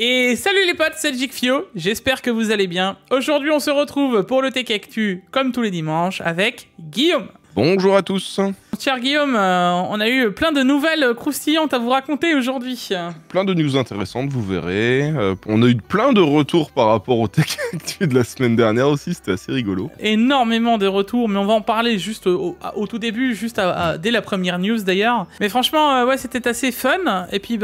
Et salut les potes, c'est Jigfio, j'espère que vous allez bien. Aujourd'hui on se retrouve pour le Tech Actu, comme tous les dimanches, avec Guillaume. Bonjour à tous. Cher Guillaume, on a eu plein de nouvelles croustillantes à vous raconter aujourd'hui. Plein de news intéressantes, vous verrez. On a eu plein de retours par rapport au Tech Actu de la semaine dernière aussi, c'était assez rigolo. Énormément de retours, mais on va en parler juste au tout début, juste dès la première news d'ailleurs. Mais franchement, ouais, c'était assez fun. Et puis,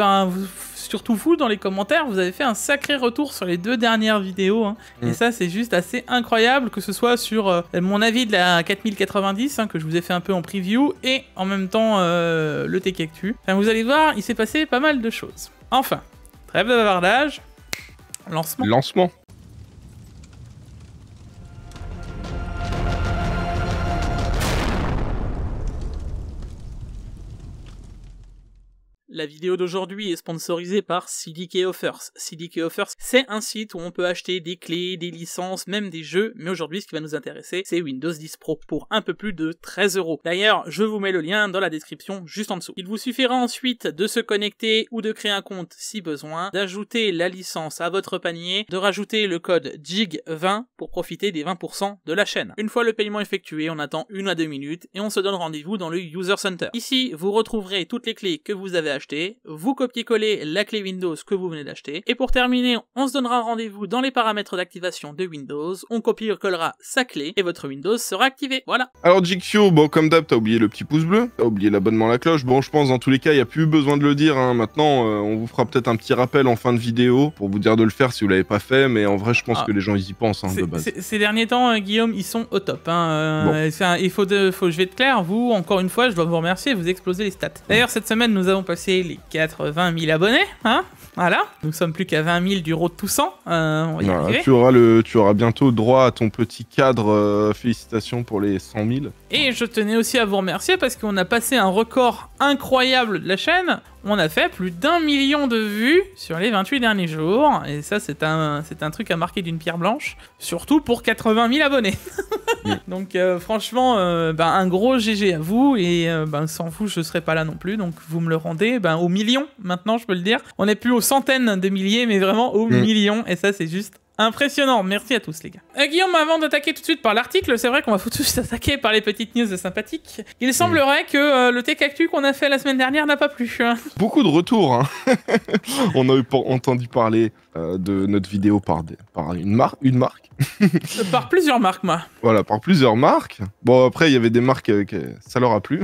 surtout vous, dans les commentaires, vous avez fait un sacré retour sur les 2 dernières vidéos. Hein. Et ça, c'est juste assez incroyable, que ce soit sur mon avis de la 4090, hein, que je vous ai fait un peu en preview, et en même temps le Tech Actu. Enfin, vous allez voir, il s'est passé pas mal de choses. Enfin, trêve de bavardage, lancement. La vidéo d'aujourd'hui est sponsorisée par CDK Offers. CDK Offers, c'est un site où on peut acheter des clés, des licences, même des jeux, mais aujourd'hui, ce qui va nous intéresser, c'est Windows 10 Pro pour un peu plus de 13 €. D'ailleurs, je vous mets le lien dans la description juste en dessous. Il vous suffira ensuite de se connecter ou de créer un compte si besoin, d'ajouter la licence à votre panier, de rajouter le code JIG20 pour profiter des 20% de la chaîne. Une fois le paiement effectué, on attend 1 à 2 minutes et on se donne rendez-vous dans le User Center. Ici, vous retrouverez toutes les clés que vous avez achetées, vous copiez-collez la clé Windows que vous venez d'acheter, et pour terminer, on se donnera rendez-vous dans les paramètres d'activation de Windows, on copie-collera sa clé, et votre Windows sera activé, voilà. Alors Jigfio, bon comme d'hab, t'as oublié le petit pouce bleu, t'as oublié l'abonnement à la cloche, bon je pense dans tous les cas, il n'y a plus besoin de le dire, hein. Maintenant on vous fera peut-être un petit rappel en fin de vidéo, pour vous dire de le faire si vous l'avez pas fait, mais en vrai je pense que les gens ils y pensent, hein, de base. Ces derniers temps, Guillaume, ils sont au top, hein. Bon. Je vais être clair, vous, encore une fois, je dois vous remercier, vous explosez les stats. D'ailleurs, cette semaine, nous avons passé les 80 000 abonnés, hein, voilà. Nous sommes plus qu'à 20 000 du road to 100, on va y arriver. Tu auras bientôt droit à ton petit cadre, félicitations pour les 100 000. Et je tenais aussi à vous remercier parce qu'on a passé un record incroyable de la chaîne. On a fait plus d'1 million de vues sur les 28 derniers jours. Et ça, c'est un truc à marquer d'une pierre blanche. Surtout pour 80 000 abonnés. Donc franchement, un gros GG à vous. Et sans vous, je serais pas là non plus. Donc vous me le rendez aux millions, maintenant, je peux le dire. On n'est plus aux centaines de milliers, mais vraiment aux millions. Et ça, c'est juste impressionnant, merci à tous les gars. Guillaume, avant d'attaquer tout de suite par l'article, c'est vrai qu'on va tout de suite attaquer par les petites news sympathiques. Il semblerait que le Tech Actu qu'on a fait la semaine dernière n'a pas plu. Beaucoup de retours, hein. On a entendu parler de notre vidéo par une marque. Par plusieurs marques, moi. Voilà, par plusieurs marques. Bon, après, il y avait des marques ça leur a plu.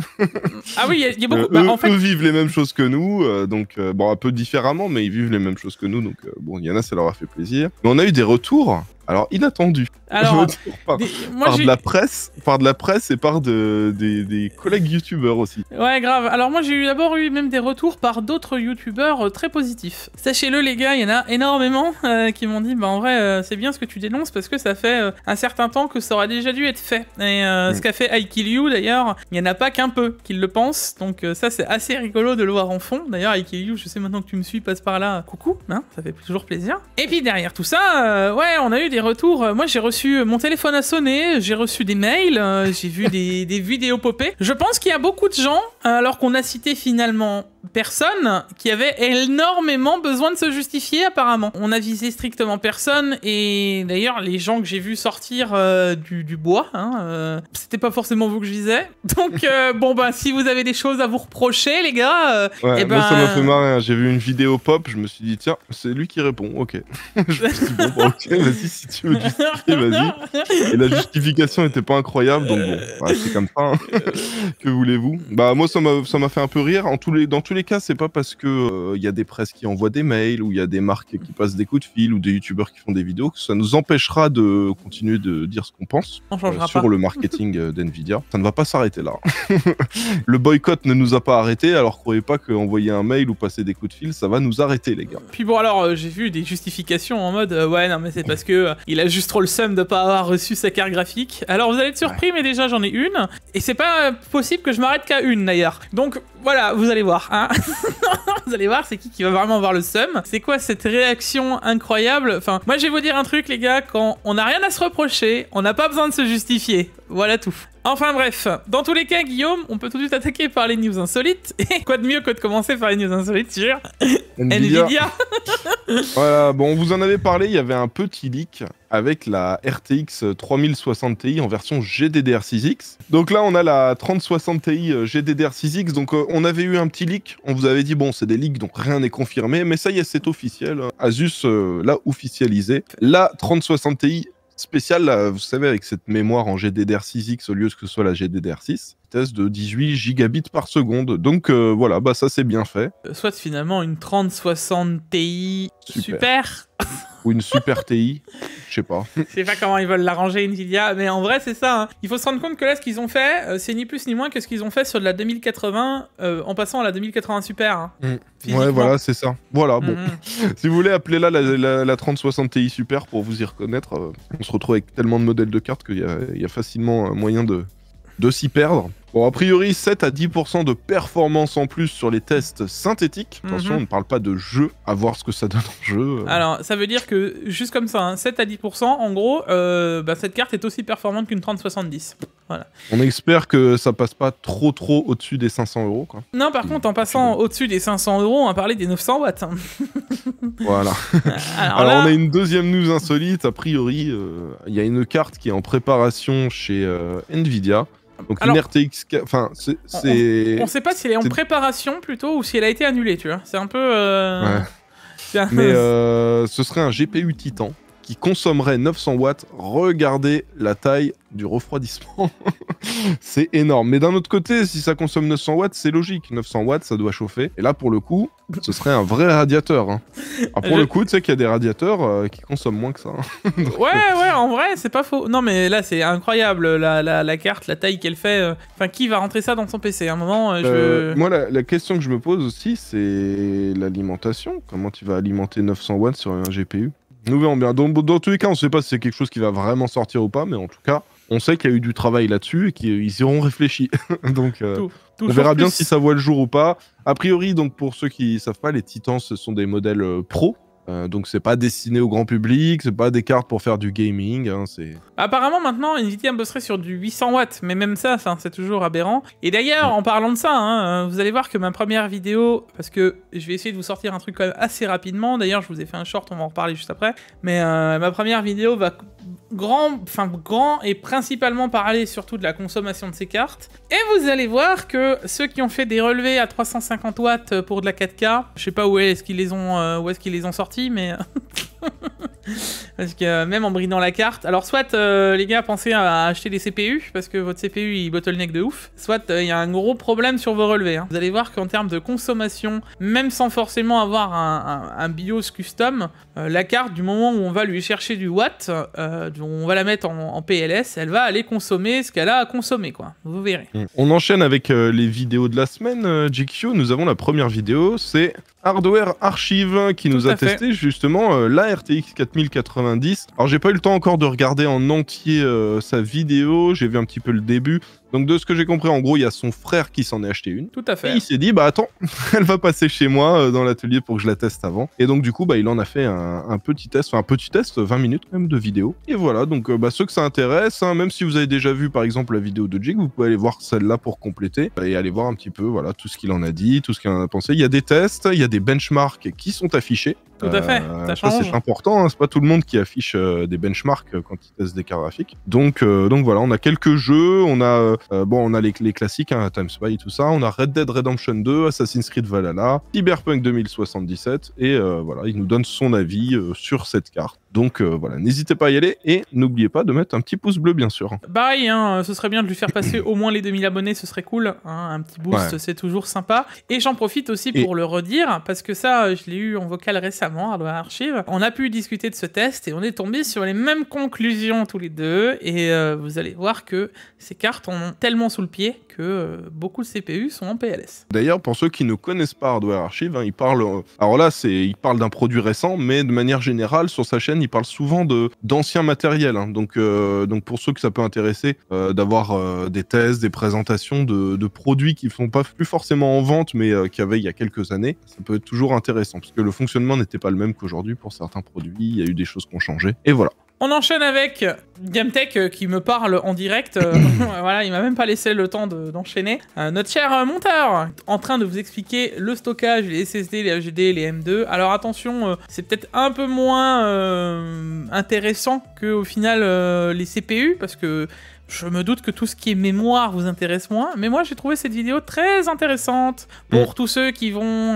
Ah oui, il y a beaucoup... en fait... eux vivent les mêmes choses que nous, donc un peu différemment, mais ils vivent les mêmes choses que nous, donc il y en a, ça leur a fait plaisir. Mais on a eu des retours, alors inattendus. Alors, par de la presse et par des collègues youtubeurs aussi. Ouais, grave. Alors moi, j'ai d'abord eu même des retours par d'autres youtubeurs très positifs. Sachez-le, les gars, il y en a énormément qui m'ont dit, en vrai, c'est bien ce que tu dénonces parce que ça fait un certain temps que ça aurait déjà dû être fait. Et ce qu'a fait I Kill You, d'ailleurs, il n'y en a pas qu'un peu qui le pensent. Donc ça, c'est assez rigolo de le voir en fond. D'ailleurs, I Kill You, je sais maintenant que tu me suis, passe par là. Coucou, hein, ça fait toujours plaisir. Et puis derrière tout ça, ouais, on a eu des retours. Moi, j'ai reçu... Mon téléphone a sonné, j'ai reçu des mails, j'ai vu des vidéos popper. Je pense qu'il y a beaucoup de gens, alors qu'on a cité finalement personne, qui avait énormément besoin de se justifier apparemment. On a visé strictement personne, et d'ailleurs les gens que j'ai vus sortir du bois, hein, c'était pas forcément vous que je visais. Donc si vous avez des choses à vous reprocher les gars, ouais, moi ça m'a fait marrer, hein. J'ai vu une vidéo pop, je me suis dit tiens, c'est lui qui répond, ok. Je me suis dit bon, ok, vas-y si tu veux justifier, vas-y. Et la justification était pas incroyable, donc bon, c'est comme ça, hein. Que voulez-vous? Moi ça m'a fait un peu rire, dans tous les cas, c'est pas parce que y a des presses qui envoient des mails, ou il y a des marques qui passent des coups de fil, ou des youtubeurs qui font des vidéos, que ça nous empêchera de continuer de dire ce qu'on pense sur le marketing d'NVIDIA. Ça ne va pas s'arrêter là. Le boycott ne nous a pas arrêté, alors croyez pas qu'envoyer un mail ou passer des coups de fil, ça va nous arrêter les gars. Puis bon alors, j'ai vu des justifications en mode ouais non mais c'est parce que il a juste trop le seum de pas avoir reçu sa carte graphique. Alors vous allez être surpris, mais déjà j'en ai une, et c'est pas possible que je m'arrête qu'à une d'ailleurs. Donc voilà, vous allez voir, hein. Vous allez voir, c'est qui va vraiment avoir le seum. C'est quoi cette réaction incroyable? Enfin, moi je vais vous dire un truc les gars, quand on n'a rien à se reprocher, on n'a pas besoin de se justifier. Voilà tout. Enfin bref, dans tous les cas, Guillaume, on peut tout de suite attaquer par les news insolites. Et quoi de mieux que de commencer par les news insolites sur Nvidia. Voilà, bon, on vous en avait parlé, il y avait un petit leak avec la RTX 3060 Ti en version GDDR6X. Donc là, on a la 3060 Ti GDDR6X, donc on avait eu un petit leak, on vous avait dit, bon, c'est des leaks, donc rien n'est confirmé, mais ça y est, c'est officiel. Asus l'a officialisé. La 3060 Ti spécial, là, vous savez, avec cette mémoire en GDDR6X au lieu que ce soit la GDDR6, vitesse de 18 gigabits par seconde. Donc voilà, bah ça c'est bien fait. Soit finalement une 3060 Ti super. Ou une super TI, je sais pas. Je sais pas comment ils veulent l'arranger Nvidia, mais en vrai c'est ça. Hein. Il faut se rendre compte que là ce qu'ils ont fait, c'est ni plus ni moins que ce qu'ils ont fait sur de la 2080 en passant à la 2080 super. Hein, ouais voilà, c'est ça. Voilà, bon. Si vous voulez, appelez-la la 3060 Ti super pour vous y reconnaître. On se retrouve avec tellement de modèles de cartes qu'il y a facilement moyen de s'y perdre. Bon, a priori, 7 à 10% de performance en plus sur les tests synthétiques. Attention, on ne parle pas de jeu, à voir ce que ça donne en jeu. Alors, ça veut dire que, juste comme ça, hein, 7 à 10%, en gros, cette carte est aussi performante qu'une 3070. Voilà. On espère que ça passe pas trop au-dessus des 500 €, quoi. Non, par contre, en passant au-dessus des 500 €, on va parler des 900 watts. Hein. Voilà. Alors là... on a une deuxième news insolite. A priori, il y a une carte qui est en préparation chez Nvidia. Donc alors, une RTX, enfin on sait pas si elle est en préparation plutôt ou si elle a été annulée, tu vois. C'est un peu. Ouais. Mais ce serait un GPU Titan qui consommerait 900 watts. Regardez la taille du refroidissement. C'est énorme. Mais d'un autre côté, si ça consomme 900 watts, c'est logique. 900 watts, ça doit chauffer. Et là, pour le coup, ce serait un vrai radiateur. Hein. Alors pour le coup, tu sais qu'il y a des radiateurs qui consomment moins que ça. Hein. Ouais, en vrai, c'est pas faux. Non, mais là, c'est incroyable, la carte, la taille qu'elle fait. Enfin, qui va rentrer ça dans son PC? À un moment, Moi, la question que je me pose aussi, c'est l'alimentation. Comment tu vas alimenter 900 watts sur un GPU? Nous verrons bien. Dans tous les cas, on ne sait pas si c'est quelque chose qui va vraiment sortir ou pas, mais en tout cas, on sait qu'il y a eu du travail là-dessus et qu'ils y auront réfléchi. Donc, on verra bien si ça voit le jour ou pas. A priori, donc pour ceux qui ne savent pas, les Titans, ce sont des modèles pro. Donc c'est pas destiné au grand public, c'est pas des cartes pour faire du gaming. Hein, apparemment maintenant Nvidia bosserait sur du 800 watts, mais même ça, c'est toujours aberrant. Et d'ailleurs, en parlant de ça, hein, vous allez voir que ma première vidéo, parce que je vais essayer de vous sortir un truc quand même assez rapidement, d'ailleurs je vous ai fait un short, on va en reparler juste après, mais ma première vidéo va grand et principalement parler surtout de la consommation de ces cartes. Et vous allez voir que ceux qui ont fait des relevés à 350 watts pour de la 4K, je sais pas où est-ce qu'ils les ont sortis, mais parce que même en bridant la carte, alors soit les gars pensez à acheter des CPU parce que votre CPU il bottleneck de ouf, soit il y a un gros problème sur vos relevés. Hein. Vous allez voir qu'en termes de consommation, même sans forcément avoir un BIOS custom, la carte du moment où on va lui chercher du watt, on va la mettre en PLS, elle va aller consommer ce qu'elle a à consommer, quoi. Vous verrez. On enchaîne avec les vidéos de la semaine, GQ. Nous avons la première vidéo, c'est Hardware Archive qui nous a testé justement la RTX 4090. Alors j'ai pas eu le temps encore de regarder en entier sa vidéo, j'ai vu un petit peu le début. Donc de ce que j'ai compris, en gros, il y a son frère qui s'en est acheté une. Tout à fait. Et il s'est dit, bah attends, elle va passer chez moi dans l'atelier pour que je la teste avant. Et donc du coup, bah il en a fait un petit test, 20 minutes quand même de vidéo. Et voilà, donc ceux que ça intéresse, hein, même si vous avez déjà vu par exemple la vidéo de Jig, vous pouvez aller voir celle-là pour compléter et aller voir un petit peu voilà tout ce qu'il en a dit, tout ce qu'il en a pensé. Il y a des tests, il y a des benchmarks qui sont affichés. Tout à fait, ça change. Ça c'est important, hein, c'est pas tout le monde qui affiche des benchmarks quand il teste des cartes graphiques. Donc voilà, on a quelques jeux, on a les classiques, hein, Time Spy et tout ça, on a Red Dead Redemption 2, Assassin's Creed Valhalla, Cyberpunk 2077 et voilà, il nous donne son avis sur cette carte. Donc voilà, n'hésitez pas à y aller et n'oubliez pas de mettre un petit pouce bleu bien sûr. Pareil, hein, ce serait bien de lui faire passer au moins les 2000 abonnés, ce serait cool, hein, un petit boost, c'est toujours sympa. Et j'en profite aussi pour le redire, parce que ça, je l'ai eu en vocal récemment, Hardware Archive. On a pu discuter de ce test et on est tombé sur les mêmes conclusions tous les deux. Et vous allez voir que ces cartes en ont tellement sous le pied que beaucoup de CPU sont en PLS. D'ailleurs, pour ceux qui ne connaissent pas Hardware Archive, hein, il parle d'un produit récent, mais de manière générale, sur sa chaîne, il parle souvent d'anciens matériels. Hein. Donc pour ceux que ça peut intéresser, d'avoir des tests, des présentations de produits qui ne sont pas plus forcément en vente, mais qu'il y avait il y a quelques années, ça peut être toujours intéressant, parce que le fonctionnement n'était pas le même qu'aujourd'hui pour certains produits, il y a eu des choses qui ont changé, et voilà. On enchaîne avec Gamtech qui me parle en direct. Voilà, il m'a même pas laissé le temps d'enchaîner. Notre cher monteur, en train de vous expliquer le stockage, les SSD, les HDD, les M2. Alors attention, c'est peut-être un peu moins intéressant que au final les CPU, parce que je me doute que tout ce qui est mémoire vous intéresse moins, mais moi j'ai trouvé cette vidéo très intéressante pour tous ceux qui vont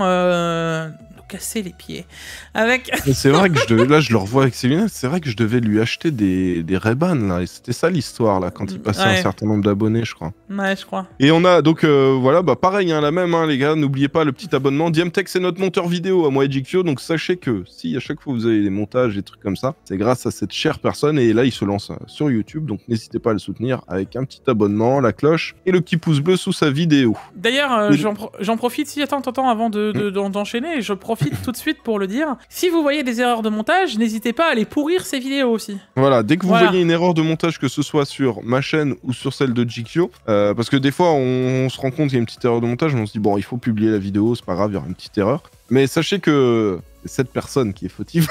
casser les pieds. Avec... C'est vrai que là je le revois avec ses lunettes, c'est vrai que je devais lui acheter des Ray-Ban là, et c'était ça l'histoire là, quand il passait un certain nombre d'abonnés je crois. Ouais, je crois. Et on a donc voilà, bah pareil, hein, la même hein, les gars, n'oubliez pas le petit abonnement. Diamtech c'est notre monteur vidéo à moi et GQO, donc sachez que si à chaque fois vous avez des montages, des trucs comme ça, c'est grâce à cette chère personne, et là il se lance sur YouTube, donc n'hésitez pas à le soutenir avec un petit abonnement, la cloche et le petit pouce bleu sous sa vidéo. D'ailleurs, j'en profite, si attends avant d'enchaîner, je profite tout de suite pour le dire. Si vous voyez des erreurs de montage, n'hésitez pas à les pourrir ces vidéos aussi. Voilà, dès que vous voyez une erreur de montage, que ce soit sur ma chaîne ou sur celle de GQO, parce que des fois on se rend compte qu'il y a une petite erreur de montage, on se dit bon, il faut publier la vidéo, c'est pas grave, il y aura une petite erreur. Mais sachez que c'est cette personne qui est fautive.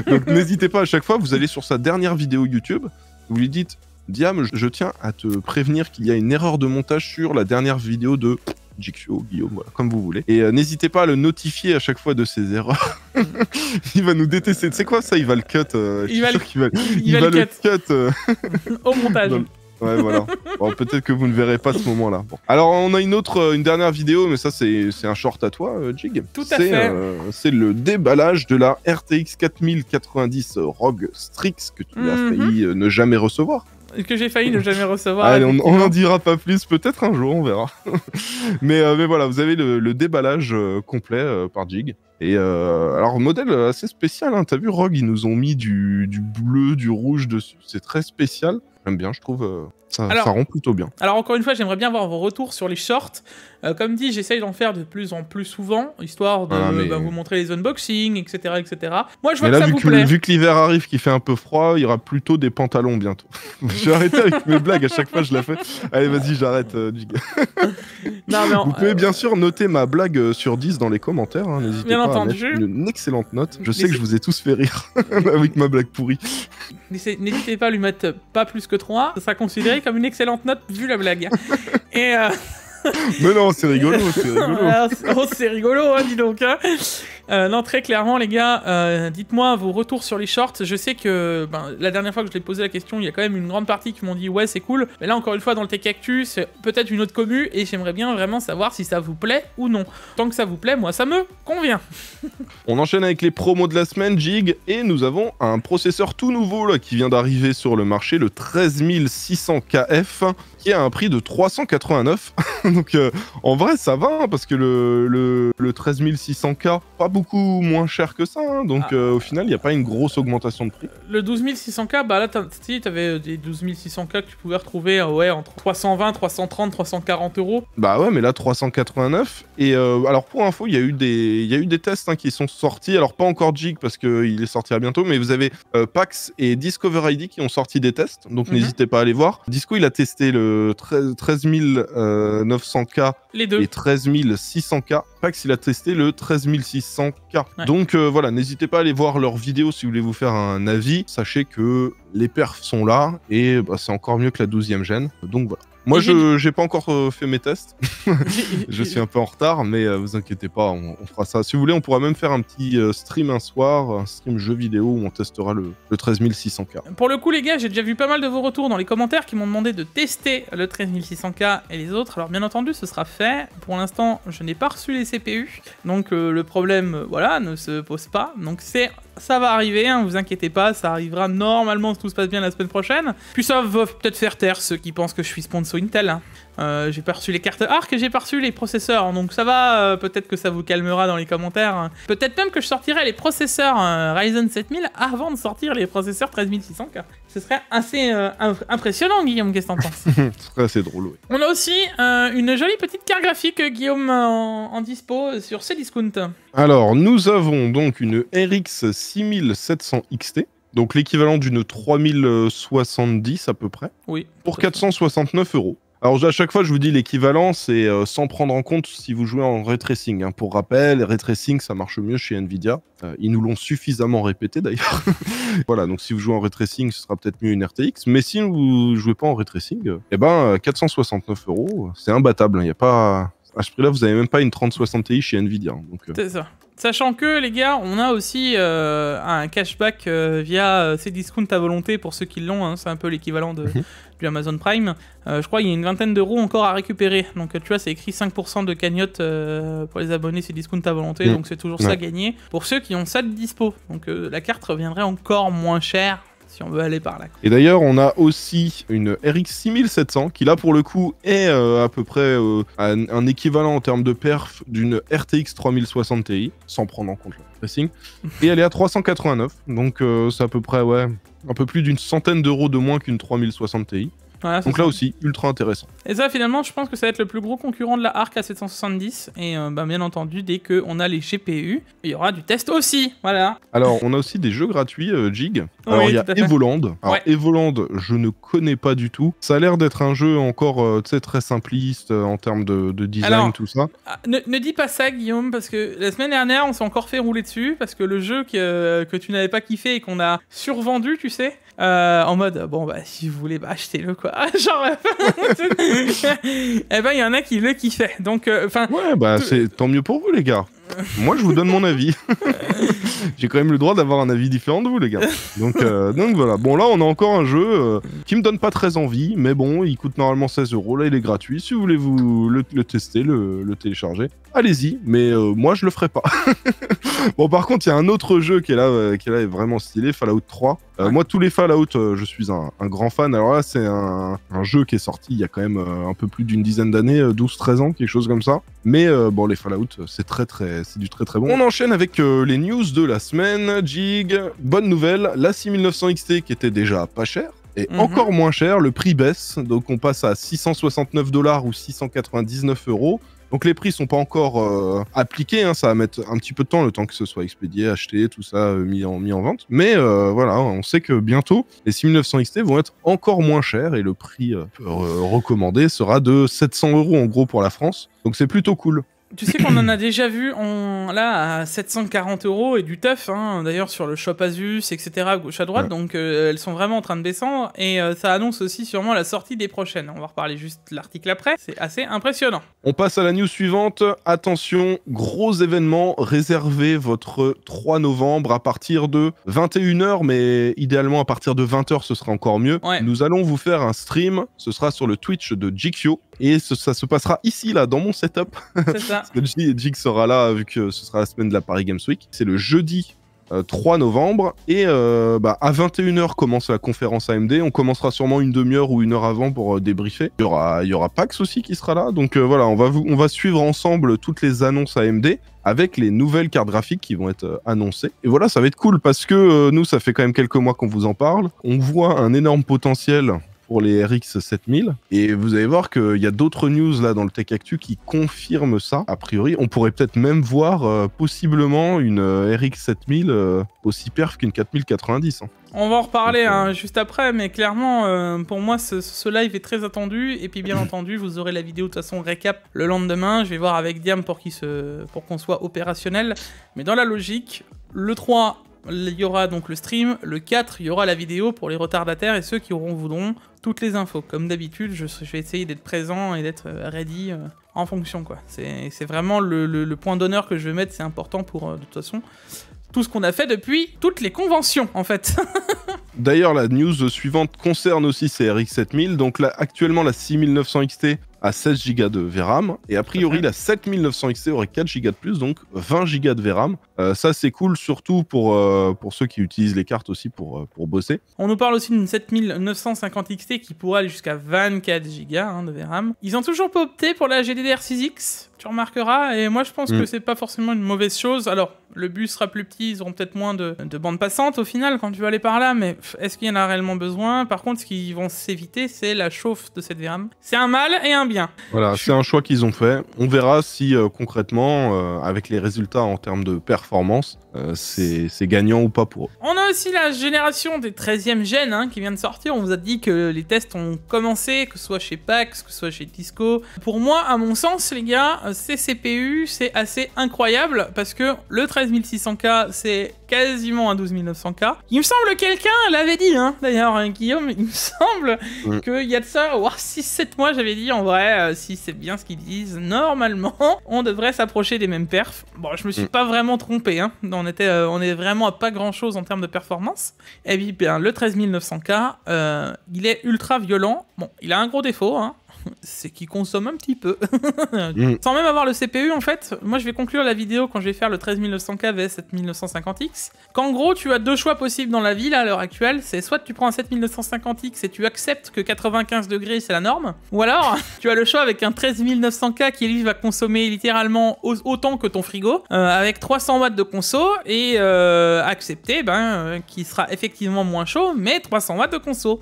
Donc n'hésitez pas, à chaque fois, vous allez sur sa dernière vidéo YouTube, vous lui dites Diam, je tiens à te prévenir qu'il y a une erreur de montage sur la dernière vidéo de GQO, Guillaume, voilà, comme vous voulez. Et n'hésitez pas à le notifier à chaque fois de ses erreurs. Il va nous détester. Tu sais quoi, ça, il va le cut. Il va le cut. Au montage. Ouais, voilà. Bon, peut-être que vous ne verrez pas ce moment-là. Bon. Alors, on a une dernière vidéo, mais ça, c'est un short à toi, Jig. Tout à fait. C'est le déballage de la RTX 4090 ROG Strix que tu as failli ne jamais recevoir. Que j'ai failli ne jamais recevoir. Allez, on n'en dira pas plus, peut-être un jour, on verra. mais voilà, vous avez le déballage complet par Jig. Et alors, modèle assez spécial, hein. T'as vu, ROG, ils nous ont mis du bleu, du rouge dessus. C'est très spécial. J'aime bien, je trouve. Ça rend plutôt bien. Alors encore une fois, j'aimerais bien voir vos retours sur les shorts. Comme dit, j'essaye d'en faire de plus en plus souvent, histoire de vous montrer les unboxings, etc. etc. Moi, je vois que ça vous plaît. Vu que l'hiver arrive, qu'il fait un peu froid, il y aura plutôt des pantalons bientôt. Je vais arrêter avec mes blagues, à chaque fois je la fais. Allez, vas-y, j'arrête. Vous pouvez bien sûr noter ma blague sur 10 dans les commentaires. Hein. N'hésitez pas à mettre une excellente note. Je sais que je vous ai tous fait rire avec ma blague pourrie. N'hésitez pas à lui mettre pas plus que 3. Ça sera considéré comme une excellente note vu la blague. Et mais non, c'est rigolo, c'est rigolo. Oh, c'est rigolo, hein, dis donc. Hein. Non, très clairement, les gars, dites-moi vos retours sur les shorts. Je sais que la dernière fois que je l'ai posé la question, il y a quand même une grande partie qui m'ont dit ouais, c'est cool. Mais là, encore une fois, dans le Tech Actu, c'est peut-être une autre commu et j'aimerais bien vraiment savoir si ça vous plaît ou non. Tant que ça vous plaît, moi, ça me convient. On enchaîne avec les promos de la semaine, Jig, et nous avons un processeur tout nouveau là, qui vient d'arriver sur le marché, le 13600KF, qui a un prix de 389. Donc en vrai, ça va, hein, parce que le 13600K, pas beaucoup moins cher que ça, hein, donc au final, il n'y a pas une grosse augmentation de prix. Le 12600K, bah là, t'avais des 12600K que tu pouvais retrouver entre 320, 330, 340 euros. Bah ouais, mais là, 389. Et alors, pour info, il y a eu des tests qui sont sortis. Alors, pas encore Jig, parce qu'il est sorti à bientôt, mais vous avez Pax et Discover ID qui ont sorti des tests, donc n'hésitez pas à aller voir. Disco, il a testé le 13900K les deux. Et 13600K. Pax, il a testé le 13600K. Ouais. Donc voilà, n'hésitez pas à aller voir leurs vidéos si vous voulez vous faire un avis. Sachez que les perfs sont là et c'est encore mieux que la 12e gêne. Donc voilà. Moi, j'ai pas encore fait mes tests. Je suis un peu en retard, mais vous inquiétez pas, on fera ça. Si vous voulez, on pourra même faire un petit stream un soir, un stream jeu vidéo où on testera le 13600K. Pour le coup, les gars, j'ai déjà vu pas mal de vos retours dans les commentaires qui m'ont demandé de tester le 13600K et les autres. Alors, bien entendu, ce sera fait. Pour l'instant, je n'ai pas reçu les CPU, donc le problème, voilà, ne se pose pas. Donc ça va arriver, hein, vous inquiétez pas, ça arrivera normalement si tout se passe bien la semaine prochaine. Puis ça va peut-être faire taire ceux qui pensent que je suis sponsor Intel. Hein. J'ai pas reçu les cartes ARC et j'ai pas reçu les processeurs, donc ça va, peut-être que ça vous calmera dans les commentaires. Hein. Peut-être même que je sortirai les processeurs Ryzen 7000 avant de sortir les processeurs 13600K. Ce serait assez impressionnant, Guillaume, qu'est-ce que t'en penses? Ce serait assez drôle, oui. On a aussi une jolie petite carte graphique, Guillaume, en dispo sur Cdiscount. Alors, nous avons donc une RX 6700 XT. Donc l'équivalent d'une 3070 à peu près. Oui. Pour 469 €. Alors à chaque fois, je vous dis l'équivalent, c'est sans prendre en compte si vous jouez en ray tracing. Hein. Pour rappel, ray tracing, ça marche mieux chez Nvidia. Ils nous l'ont suffisamment répété d'ailleurs. Voilà, donc si vous jouez en ray tracing, ce sera peut-être mieux une RTX. Mais si vous jouez pas en ray tracing, 469 €, c'est imbattable. Il y a pas... À ce prix-là, vous avez même pas une 3060 Ti chez Nvidia. Donc, C'est ça. Sachant que, les gars, on a aussi un cashback via Cdiscount à volonté pour ceux qui l'ont. Hein, c'est un peu l'équivalent du Amazon Prime. Je crois qu'il y a une vingtaine d'euros encore à récupérer. Donc, tu vois, c'est écrit 5% de cagnotte pour les abonnés Cdiscount à volonté. Donc, c'est toujours ça gagné pour ceux qui ont ça de dispo. Donc, la carte reviendrait encore moins chère si on veut aller par là. Et d'ailleurs, on a aussi une RX 6700 qui, là, pour le coup, est à peu près un équivalent en termes de perf d'une RTX 3060 Ti, sans prendre en compte le tracing. Et elle est à 389, donc c'est à peu près, un peu plus d'une centaine d'euros de moins qu'une 3060 Ti. Voilà, donc là aussi, ultra intéressant. Et ça, finalement, je pense que ça va être le plus gros concurrent de la Arc A770. Et bien entendu, dès qu'on a les GPU, il y aura du test aussi. Voilà. Alors, on a aussi des jeux gratuits, Jig. Alors, il y a Evoland. Alors, Evoland, je ne connais pas du tout. Ça a l'air d'être un jeu encore, très simpliste en termes de design, alors, tout ça. Ne dis pas ça, Guillaume, parce que la semaine dernière, on s'est encore fait rouler dessus, parce que le jeu que tu n'avais pas kiffé et qu'on a survendu, tu sais, en mode, bon, bah, si vous voulez, achetez-le, quoi. Genre, eh ben, il y en a qui le kiffaient. Donc, c'est tant mieux pour vous, les gars. Moi, je vous donne mon avis. J'ai quand même le droit d'avoir un avis différent de vous, les gars. Donc voilà. Bon, là, on a encore un jeu qui me donne pas très envie, mais bon, il coûte normalement 16 €. Là, il est gratuit. Si vous voulez vous le tester, le télécharger, allez-y. Mais moi, je le ferai pas. Bon, par contre, il y a un autre jeu qui est là vraiment stylé, Fallout 3. Moi, tous les Fallout, je suis un grand fan. Alors là, c'est un jeu qui est sorti il y a quand même un peu plus d'une dizaine d'années, 12-13 ans, quelque chose comme ça. Mais bon, les Fallout, c'est du très très bon. On enchaîne avec les news de la semaine. Jig, bonne nouvelle, la 6900 XT qui était déjà pas chère est encore moins cher, le prix baisse, donc on passe à 669 $ ou 699 €. Donc les prix sont pas encore appliqués, hein, ça va mettre un petit peu de temps, le temps que ce soit expédié, acheté, tout ça mis en vente. Mais voilà, on sait que bientôt, les 6900 XT vont être encore moins chers et le prix recommandé sera de 700 € en gros pour la France. Donc c'est plutôt cool. Tu sais qu'on en a déjà vu là à 740 € et du teuf, hein, d'ailleurs sur le shop Asus, etc. à gauche à droite, donc elles sont vraiment en train de descendre et ça annonce aussi sûrement la sortie des prochaines. On va reparler juste de l'article après, c'est assez impressionnant. On passe à la news suivante. Attention, gros événement, réservez votre 3 novembre à partir de 21 h, mais idéalement à partir de 20 h, ce sera encore mieux. Ouais. Nous allons vous faire un stream, ce sera sur le Twitch de Jigfio. Et ça se passera ici, là, dans mon setup. C'est ça. Parce que Jig sera là, vu que ce sera la semaine de la Paris Games Week. C'est le jeudi 3 novembre. Et à 21 h commence la conférence AMD. On commencera sûrement une demi-heure ou une heure avant pour débriefer. Il y aura Pax aussi qui sera là. Donc voilà, on va suivre ensemble toutes les annonces AMD avec les nouvelles cartes graphiques qui vont être annoncées. Et voilà, ça va être cool parce que nous, ça fait quand même quelques mois qu'on vous en parle. On voit un énorme potentiel pour les RX 7000. Et vous allez voir qu'il y a d'autres news là dans le Tech Actu qui confirment ça. A priori, on pourrait peut-être même voir possiblement une RX 7000 aussi perf qu'une 4090. Hein. On va en reparler juste après, mais clairement, pour moi, ce live est très attendu. Et puis, bien entendu, vous aurez la vidéo de toute façon récap le lendemain. Je vais voir avec Diam pour qu'on soit opérationnel. Mais dans la logique, le 3... il y aura donc le stream, le 4, il y aura la vidéo pour les retardataires et ceux qui voudront toutes les infos. Comme d'habitude, je vais essayer d'être présent et d'être ready en fonction, quoi. C'est vraiment le point d'honneur que je vais mettre, c'est important pour, de toute façon, tout ce qu'on a fait depuis toutes les conventions, en fait. D'ailleurs, la news suivante concerne aussi ces RX 7000. Donc là, actuellement, la 6900 XT a 16 Go de VRAM. Et a priori, la 7900 XT aurait 4 Go de plus, donc 20 Go de VRAM. Ça, c'est cool, surtout pour ceux qui utilisent les cartes aussi pour bosser. On nous parle aussi d'une 7950 XT qui pourrait aller jusqu'à 24 Go de VRAM. Ils ont toujours pas opté pour la GDDR6X, tu remarqueras. Et moi, je pense que c'est pas forcément une mauvaise chose. Alors, Le bus sera plus petit, ils auront peut-être moins de bandes passantes au final quand tu vas aller par là, mais est-ce qu'il y en a réellement besoin? Par contre, ce qu'ils vont s'éviter, c'est la chauffe de cette VRAM. C'est un mal et un bien. Voilà, c'est un choix qu'ils ont fait. On verra si concrètement, avec les résultats en termes de performance, c'est gagnant ou pas pour eux. On a aussi la génération des 13e gen hein, qui vient de sortir. On vous a dit que les tests ont commencé, que ce soit chez PAX, que ce soit chez Tisco. Pour moi, à mon sens, les gars, ces CPU, c'est assez incroyable parce que le 13600K, c'est quasiment un 12900K. Il me semble que quelqu'un l'avait dit, hein, d'ailleurs, hein, Guillaume, il me semble qu'il y a de ça, 6-7 mois, j'avais dit, en vrai, si c'est bien ce qu'ils disent, normalement, on devrait s'approcher des mêmes perfs. Bon, je me suis pas vraiment trompé, hein. On est vraiment à pas grand-chose en termes de performance. Et puis, bien, le 13900K, il est ultra violent. Bon, il a un gros défaut, hein. C'est qu'il consomme un petit peu. Sans même avoir le CPU, en fait, moi je vais conclure la vidéo quand je vais faire le 13900K vs 7950X. Qu'en gros, tu as deux choix possibles dans la vie, là, à l'heure actuelle. C'est soit tu prends un 7950X et tu acceptes que 95 degrés c'est la norme, ou alors tu as le choix avec un 13900K qui lui va consommer littéralement autant que ton frigo, avec 300 watts de conso, et accepter qu'il sera effectivement moins chaud, mais 300 watts de conso.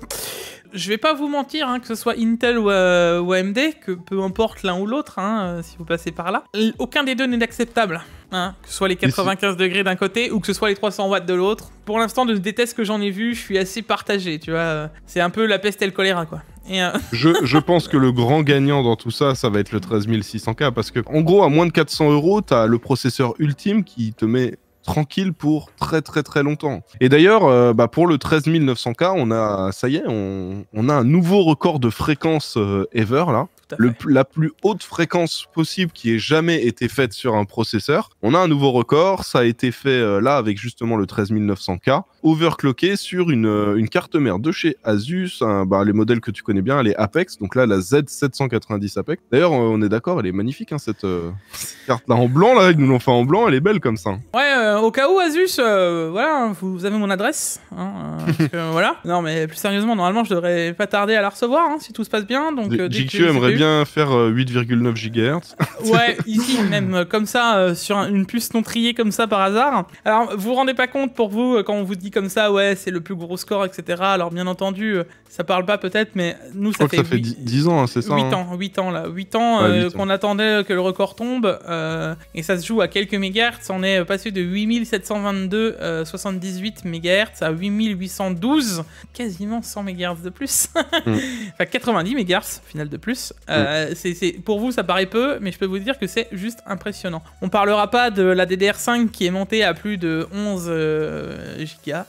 Je vais pas vous mentir, hein, que ce soit Intel ou AMD, que peu importe l'un ou l'autre, hein, si vous passez par là, aucun des deux n'est acceptable. Hein, que ce soit les 95 degrés d'un côté ou que ce soit les 300 watts de l'autre. Pour l'instant, des tests que j'en ai vus, je suis assez partagé, tu vois. C'est un peu la peste et le choléra, quoi. Et je pense que le grand gagnant dans tout ça, ça va être le 13600K, parce que, en gros, à moins de 400 €, t'as le processeur ultime qui te met tranquille pour très longtemps. Et d'ailleurs, pour le 13900K, on a, ça y est, on a un nouveau record de fréquence ever, là. La plus haute fréquence possible qui ait jamais été faite sur un processeur. On a un nouveau record, ça a été fait là avec justement le 13900K, overclocké sur une carte mère de chez Asus, les modèles que tu connais bien, les Apex, donc là la Z790 Apex. D'ailleurs, on est d'accord, elle est magnifique, hein, cette carte-là en blanc, là, ils nous l'ont fait en blanc, elle est belle comme ça. Ouais, au cas où Asus, voilà, vous avez mon adresse, hein, voilà. Non mais plus sérieusement, normalement je devrais pas tarder à la recevoir, hein, si tout se passe bien. Donc GQ aimerait bien faire 8,9 GHz. Ouais, ici même comme ça, sur une puce non triée comme ça par hasard. Alors vous vous rendez pas compte pour vous, quand on vous dit comme ça, ouais c'est le plus gros score, etc. Alors bien entendu, ça parle pas peut-être, mais nous ça fait... ça fait 10 ans, hein, c'est ça 8 ans là, 8 ans qu'on attendait que le record tombe, et ça se joue à quelques mégahertz. On est passé de 8722 78 MHz à 8812, quasiment 100 MHz de plus. Enfin 90 MHz final de plus. Pour vous ça paraît peu, mais je peux vous dire que c'est juste impressionnant. On parlera pas de la DDR5 qui est montée à plus de 11 gigas.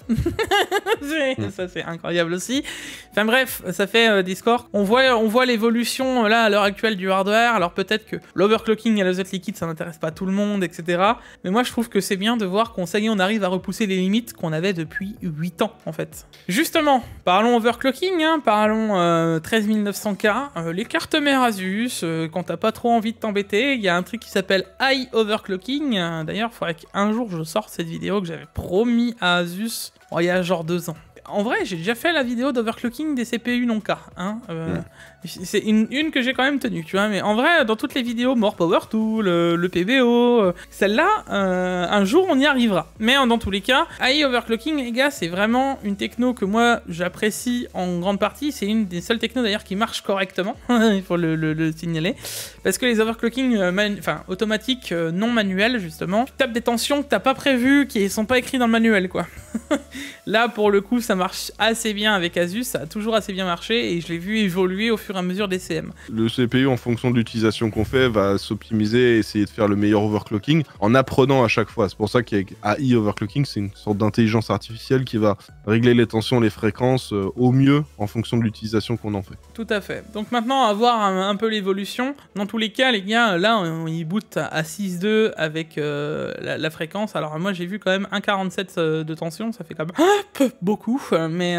Ça c'est incroyable aussi. Enfin bref, ça fait des scores. On voit l'évolution là à l'heure actuelle du hardware. Alors peut-être que l'overclocking à l'azote liquide ça n'intéresse pas tout le monde, etc. Mais moi je trouve que c'est bien de voir qu'on arrive à repousser les limites qu'on avait depuis 8 ans en fait. Justement, parlons overclocking, hein, parlons 13900K, les cartes mères Asus, quand t'as pas trop envie de t'embêter, il y a un truc qui s'appelle High Overclocking. D'ailleurs, il faudrait qu'un jour je sorte cette vidéo que j'avais promis à Asus il y a genre 2 ans. En vrai, j'ai déjà fait la vidéo d'overclocking des CPU non K. Hein, c'est une que j'ai quand même tenue, tu vois. Mais en vrai, dans toutes les vidéos, More Power Tool, le PBO, celle-là, un jour on y arrivera. Mais dans tous les cas, AI Overclocking, les gars, c'est vraiment une techno que moi j'apprécie en grande partie. C'est une des seules technos d'ailleurs qui marche correctement. Il faut le signaler. Parce que les overclocking automatiques, non manuels, justement, tu tapes des tensions que t'as pas prévues, qui sont pas écrites dans le manuel, quoi. Là, pour le coup, ça marche assez bien avec Asus, ça a toujours assez bien marché et je l'ai vu évoluer au fur et à mesure des CM. Le CPU, en fonction de l'utilisation qu'on fait, va s'optimiser et essayer de faire le meilleur overclocking en apprenant à chaque fois. C'est pour ça qu'AI overclocking, c'est une sorte d'intelligence artificielle qui va régler les tensions, les fréquences au mieux en fonction de l'utilisation qu'on en fait. Tout à fait. Donc maintenant, à voir un peu l'évolution. Dans tous les cas, les gars, là, on y boot à 6.2 avec la fréquence. Alors moi, j'ai vu quand même 1,47 de tension, ça fait quand même beaucoup, mais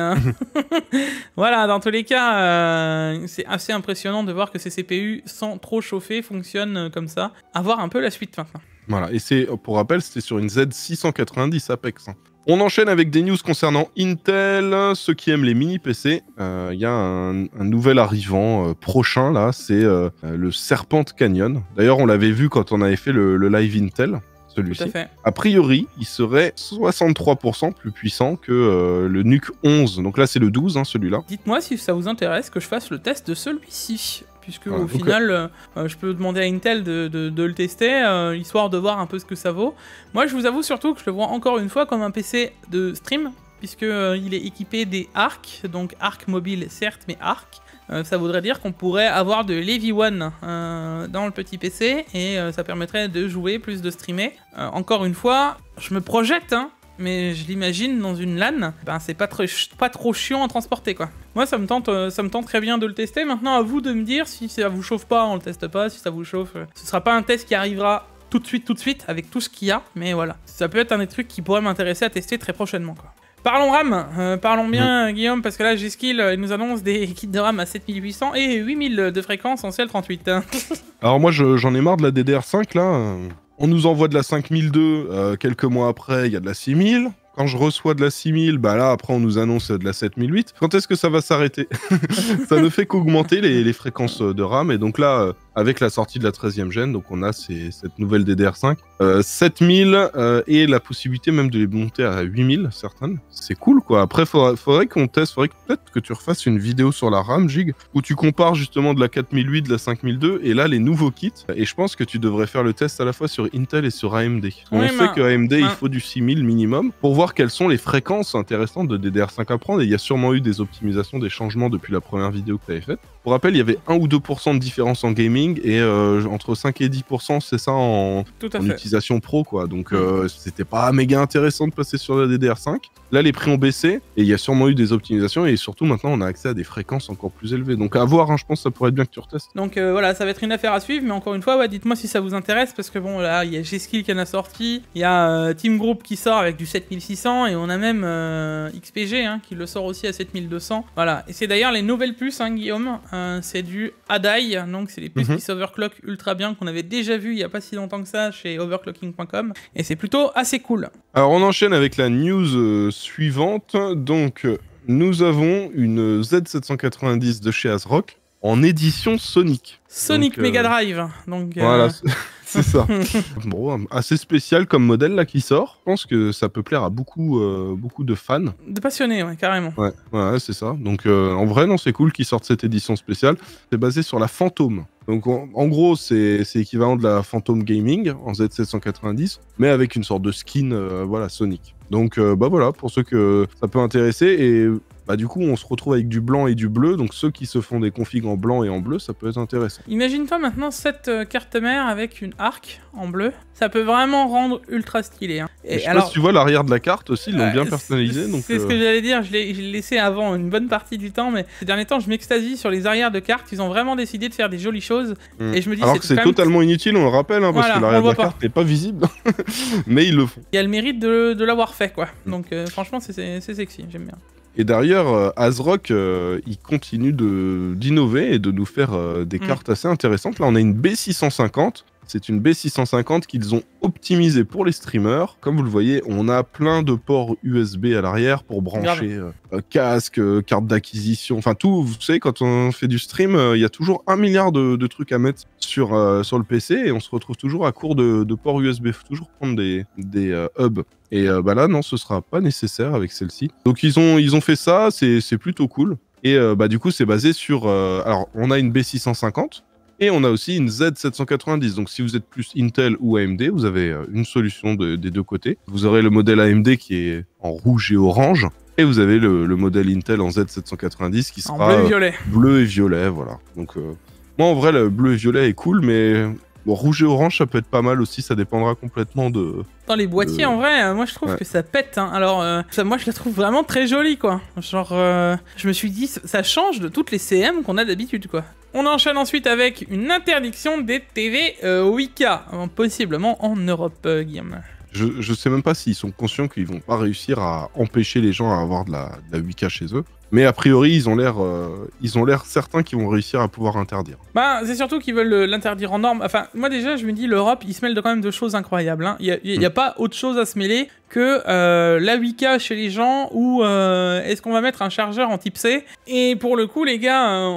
voilà, dans tous les cas, c'est assez impressionnant de voir que ces CPU, sans trop chauffer, fonctionnent comme ça. À voir un peu la suite maintenant. Voilà, et pour rappel, c'était sur une Z690 Apex. On enchaîne avec des news concernant Intel. Ceux qui aiment les mini-PC, il y a un nouvel arrivant prochain, là, c'est le Serpent Canyon. D'ailleurs, on l'avait vu quand on avait fait le live Intel Tout à celui-ci. fait. A priori, il serait 63% plus puissant que le Nuke 11. Donc là, c'est le 12, hein, celui-là. Dites-moi si ça vous intéresse que je fasse le test de celui-ci. Puisque Voilà, au donc, final, je peux demander à Intel de le tester, histoire de voir un peu ce que ça vaut. Moi, je vous avoue surtout que je le vois encore une fois comme un PC de stream, puisque il est équipé des ARC, donc ARC mobile certes, mais ARC. Ça voudrait dire qu'on pourrait avoir de l'Eevee One dans le petit PC, et ça permettrait de jouer, plus de streamer. Encore une fois, je me projette, hein, mais je l'imagine dans une LAN, ben c'est pas trop chiant à transporter, quoi. Moi, ça me tente très bien de le tester. Maintenant, à vous de me dire si ça vous chauffe pas, on le teste pas. Si ça vous chauffe, ce sera pas un test qui arrivera tout de suite, avec tout ce qu'il y a. Mais voilà, ça peut être un des trucs qui pourrait m'intéresser à tester très prochainement, quoi. Parlons RAM, parlons bien, Guillaume, parce que là, G-Skill, il nous annonce des kits de RAM à 7800 et 8000 de fréquence en CL38. Alors moi, j'en ai marre de la DDR5, là. On nous envoie de la 5002, quelques mois après, il y a de la 6000. Quand je reçois de la 6000, bah là, après, on nous annonce de la 7008. Quand est-ce que ça va s'arrêter? Ça ne fait qu'augmenter les fréquences de RAM. Et donc là, avec la sortie de la 13e gène, donc on a cette nouvelle DDR5, 7000 et la possibilité même de les monter à 8000, certaines. C'est cool, quoi. Après, faudrait qu'on teste, faudrait peut-être que tu refasses une vidéo sur la RAM, Gig, où tu compares justement de la 4008, de la 5002, et là, les nouveaux kits. Et je pense que tu devrais faire le test à la fois sur Intel et sur AMD. On sait que AMD, il faut du 6000 minimum pour voir quelles sont les fréquences intéressantes de DDR5 à prendre. Et il y a sûrement eu des optimisations, des changements depuis la première vidéo que tu avais faite. Pour rappel, il y avait 1 ou 2% de différence en gaming et entre 5 et 10%, c'est ça en utilisation pro, quoi. Donc c'était pas méga intéressant de passer sur la DDR5. Là, les prix ont baissé et il y a sûrement eu des optimisations et surtout maintenant, on a accès à des fréquences encore plus élevées. Donc à voir, hein, je pense que ça pourrait être bien que tu retestes. Donc voilà, ça va être une affaire à suivre, mais encore une fois, ouais, dites-moi si ça vous intéresse parce que bon, là, il y a G-Skill qui en a sorti, il y a Team Group qui sort avec du 7600 et on a même XPG hein, qui le sort aussi à 7200. Voilà, et c'est d'ailleurs les nouvelles puces, hein, Guillaume. C'est du Adai, donc c'est les puces qui s'overclock ultra bien qu'on avait déjà vu il y a pas si longtemps que ça chez overclocking.com et c'est plutôt assez cool. Alors on enchaîne avec la news suivante. Donc nous avons une Z790 de chez ASRock en édition Sonic. Sonic Mega Drive. Donc voilà. C'est ça. Bon, assez spécial comme modèle là qui sort. Je pense que ça peut plaire à beaucoup de fans. De passionnés, ouais, carrément. Ouais, c'est ça. Donc en vrai, non, c'est cool qu'ils sortent cette édition spéciale. C'est basé sur la Phantom. Donc en gros, c'est équivalent de la Phantom Gaming en Z790, mais avec une sorte de skin, voilà, Sonic. Donc bah voilà, pour ceux que ça peut intéresser et bah du coup on se retrouve avec du blanc et du bleu, donc ceux qui se font des configs en blanc et en bleu, ça peut être intéressant. Imagine-toi maintenant cette carte mère avec une arc en bleu, ça peut vraiment rendre ultra stylé. Hein. Et je sais pas si tu vois l'arrière de la carte aussi, ils l'ont bien personnalisé. C'est ce que j'allais dire, je l'ai laissé avant une bonne partie du temps, mais ces derniers temps je m'extasie sur les arrières de cartes, ils ont vraiment décidé de faire des jolies choses, et je me dis alors que c'est totalement inutile, on le rappelle, hein, parce que l'arrière de la carte n'est pas visible, mais ils le font. Il y a le mérite de l'avoir fait, quoi, donc franchement c'est sexy, j'aime bien. Et d'ailleurs, ASRock, il continue d'innover et de nous faire des cartes assez intéressantes. Là, on a une B650. C'est une B650 qu'ils ont optimisée pour les streamers. Comme vous le voyez, on a plein de ports USB à l'arrière pour brancher casque, carte d'acquisition, enfin tout. Vous savez, quand on fait du stream, il y a toujours 1 milliard de trucs à mettre sur le PC et on se retrouve toujours à court de ports USB. Il faut toujours prendre des hubs. Et bah là, non, ce sera pas nécessaire avec celle-ci. Donc ils ont fait ça, c'est plutôt cool. Et bah du coup, c'est basé sur... alors, on a une B650. Et on a aussi une Z790, donc si vous êtes plus Intel ou AMD, vous avez une solution des deux côtés. Vous aurez le modèle AMD qui est en rouge et orange, et vous avez le modèle Intel en Z790 qui sera bleu et violet. Bleu et violet, voilà. Donc moi en vrai, le bleu et violet est cool, mais bon, rouge et orange, ça peut être pas mal aussi, ça dépendra complètement de... Dans les boîtiers, en vrai, moi je trouve que ça pète. Hein. Alors, moi je la trouve vraiment très jolie, quoi. Genre, je me suis dit, ça change de toutes les CM qu'on a d'habitude, quoi. On enchaîne ensuite avec une interdiction des TV 8K, possiblement en Europe, Guillaume. Je sais même pas s'ils sont conscients qu'ils vont pas réussir à empêcher les gens à avoir de la 8K chez eux. Mais a priori, ils ont l'air certains qu'ils vont réussir à pouvoir interdire. Bah, c'est surtout qu'ils veulent l'interdire en norme. Enfin, moi déjà, je me dis, l'Europe, ils se mêlent quand même de choses incroyables. Hein. Il y a pas autre chose à se mêler que la 8K chez les gens ou est-ce qu'on va mettre un chargeur en type C. Et pour le coup, les gars,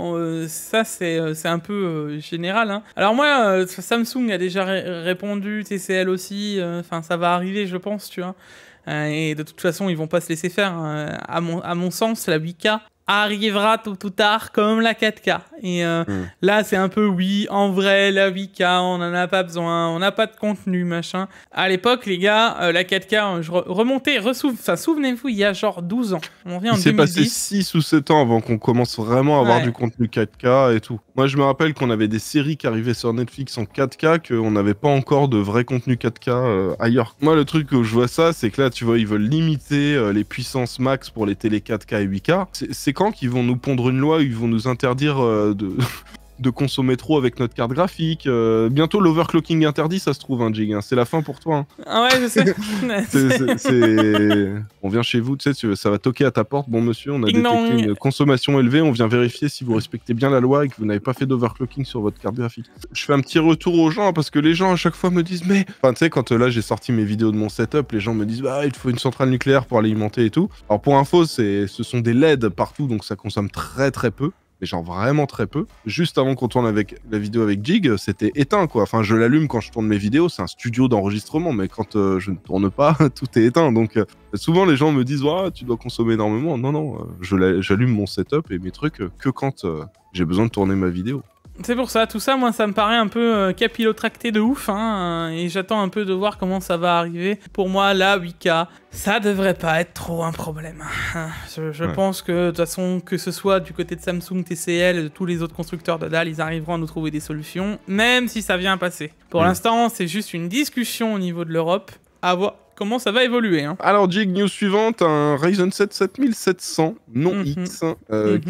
ça c'est un peu général. Hein. Alors moi, Samsung a déjà répondu, TCL aussi. Enfin, ça va arriver, je pense, tu vois. Et de toute façon, ils vont pas se laisser faire. À mon sens, la 8K arrivera tôt ou tard comme la 4K. Et là, c'est un peu oui, en vrai, la 8K, on en a pas besoin, on n'a pas de contenu, machin. À l'époque, les gars, la 4K, je remontais, souvenez-vous, il y a genre 12 ans. On revient en 2010. Il s'est passé 6 ou 7 ans avant qu'on commence vraiment à avoir du contenu 4K et tout. Moi, je me rappelle qu'on avait des séries qui arrivaient sur Netflix en 4K, qu'on n'avait pas encore de vrai contenu 4K ailleurs. Moi, le truc où je vois ça, c'est que là, tu vois, ils veulent limiter les puissances max pour les télé 4K et 8K. C'est quand qu'ils vont nous pondre une loi où ils vont nous interdire de consommer trop avec notre carte graphique. Bientôt l'overclocking interdit, ça se trouve, hein, Jig. Hein. C'est la fin pour toi. Hein. Ah ouais, je sais. On vient chez vous, tu sais, ça va toquer à ta porte. Bon, monsieur, on a détecté une consommation élevée. On vient vérifier si vous respectez bien la loi et que vous n'avez pas fait d'overclocking sur votre carte graphique. Je fais un petit retour aux gens parce que les gens à chaque fois me disent mais... Enfin, tu sais, quand là j'ai sorti mes vidéos de mon setup, les gens me disent bah il faut une centrale nucléaire pour alimenter et tout. Alors pour info, ce sont des LED partout, donc ça consomme très très peu. Mais genre vraiment très peu. Juste avant qu'on tourne avec la vidéo avec Jig, c'était éteint quoi. Enfin, je l'allume quand je tourne mes vidéos, c'est un studio d'enregistrement, mais quand je ne tourne pas, tout est éteint. Donc souvent les gens me disent ouais, tu dois consommer énormément. Non, j'allume mon setup et mes trucs que quand j'ai besoin de tourner ma vidéo. C'est pour ça, tout ça, moi, ça me paraît un peu capillotracté de ouf, hein, et j'attends un peu de voir comment ça va arriver. Pour moi, la 8K, ça devrait pas être trop un problème. Hein. Je pense que, de toute façon, que ce soit du côté de Samsung, TCL, de tous les autres constructeurs de dalle, ils arriveront à nous trouver des solutions, même si ça vient passer. Pour l'instant, c'est juste une discussion au niveau de l'Europe, à voir comment ça va évoluer. Hein. Alors, Jig, news suivante, un Ryzen 7 7700 non X